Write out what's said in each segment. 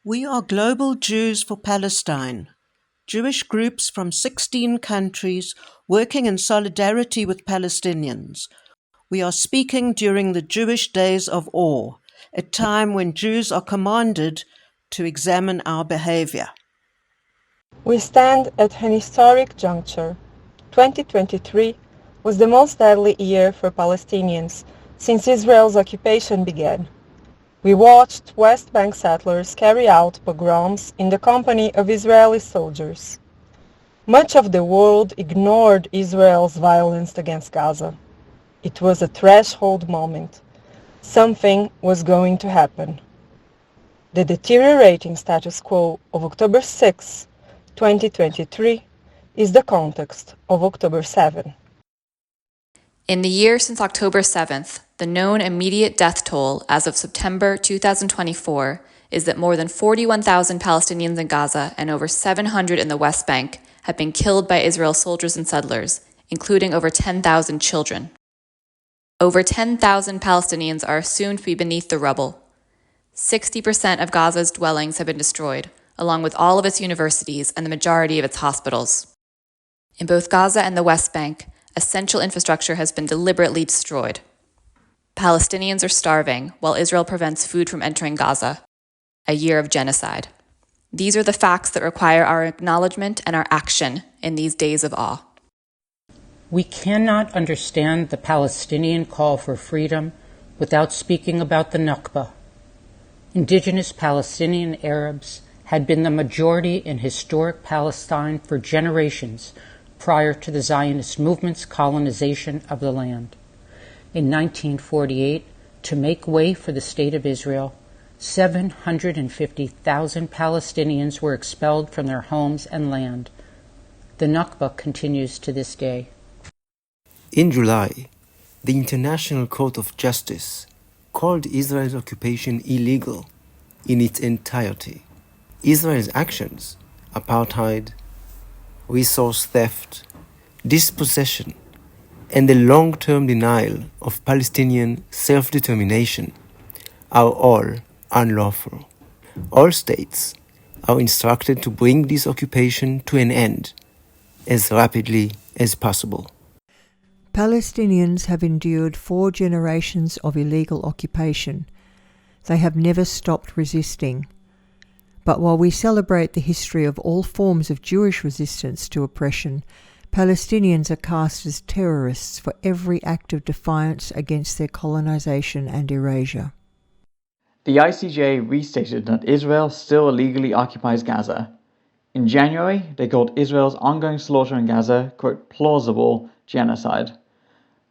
We are Global Jews for Palestine, Jewish groups from 16 countries working in solidarity with Palestinians. We are speaking during the Jewish Days of Awe, a time when Jews are commanded to examine our behavior. We stand at an historic juncture. 2023 was the most deadly year for Palestinians since Israel's occupation began. We watched West Bank settlers carry out pogroms in the company of Israeli soldiers. Much of the world ignored Israel's violence against Gaza. It was a threshold moment. Something was going to happen. The deteriorating status quo of October 6, 2023, is the context of October 7. In the year since October 7th, the known immediate death toll as of September 2024 is that more than 41,000 Palestinians in Gaza and over 700 in the West Bank have been killed by Israel's soldiers and settlers, including over 10,000 children. Over 10,000 Palestinians are assumed to be beneath the rubble. 60% of Gaza's dwellings have been destroyed, along with all of its universities and the majority of its hospitals. In both Gaza and the West Bank, essential infrastructure has been deliberately destroyed. Palestinians are starving while Israel prevents food from entering Gaza. A year of genocide. These are the facts that require our acknowledgement and our action in these days of awe. We cannot understand the Palestinian call for freedom without speaking about the Nakba. Indigenous Palestinian Arabs had been the majority in historic Palestine for generations prior to the Zionist movement's colonization of the land. In 1948, to make way for the State of Israel, 750,000 Palestinians were expelled from their homes and land. The Nakba continues to this day. In July, the International Court of Justice called Israel's occupation illegal in its entirety. Israel's actions, apartheid, resource theft, dispossession, and the long-term denial of Palestinian self-determination are all unlawful. All states are instructed to bring this occupation to an end as rapidly as possible. Palestinians have endured 4 generations of illegal occupation. They have never stopped resisting. But while we celebrate the history of all forms of Jewish resistance to oppression, Palestinians are cast as terrorists for every act of defiance against their colonization and erasure. The ICJ restated that Israel still illegally occupies Gaza. In January, they called Israel's ongoing slaughter in Gaza, quote, plausible genocide.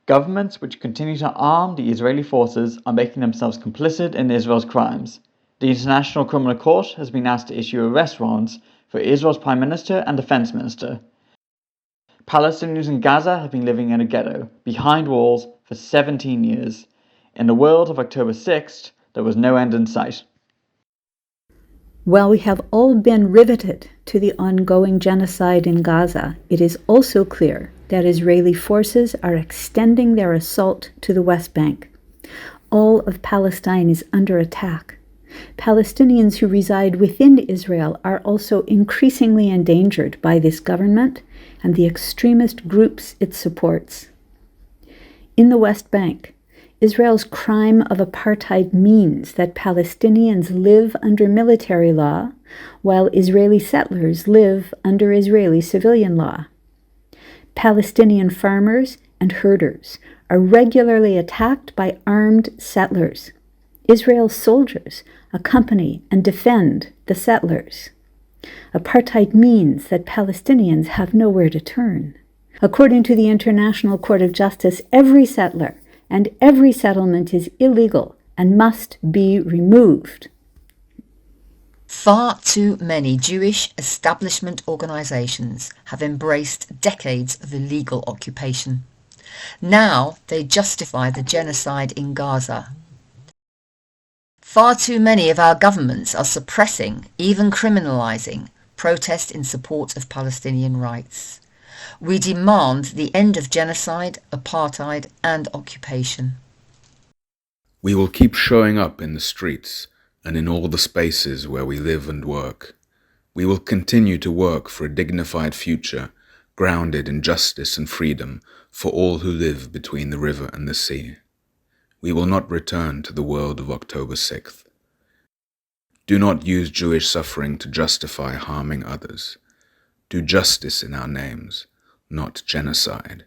Governments which continue to arm the Israeli forces are making themselves complicit in Israel's crimes. The International Criminal Court has been asked to issue arrest warrants for Israel's Prime Minister and Defense Minister. Palestinians in Gaza have been living in a ghetto, behind walls, for 17 years. In the world of October 6th, there was no end in sight. While we have all been riveted to the ongoing genocide in Gaza, it is also clear that Israeli forces are extending their assault to the West Bank. All of Palestine is under attack. Palestinians who reside within Israel are also increasingly endangered by this government and the extremist groups it supports. In the West Bank, Israel's crime of apartheid means that Palestinians live under military law, while Israeli settlers live under Israeli civilian law. Palestinian farmers and herders are regularly attacked by armed settlers. Israel's soldiers accompany and defend the settlers. Apartheid means that Palestinians have nowhere to turn. According to the International Court of Justice, every settler and every settlement is illegal and must be removed. Far too many Jewish establishment organizations have embraced decades of illegal occupation. Now they justify the genocide in Gaza. Far too many of our governments are suppressing, even criminalizing, protest in support of Palestinian rights. We demand the end of genocide, apartheid, and occupation. We will keep showing up in the streets and in all the spaces where we live and work. We will continue to work for a dignified future, grounded in justice and freedom for all who live between the river and the sea. We will not return to the world of October 6th. Do not use Jewish suffering to justify harming others. Do justice in our names, not genocide.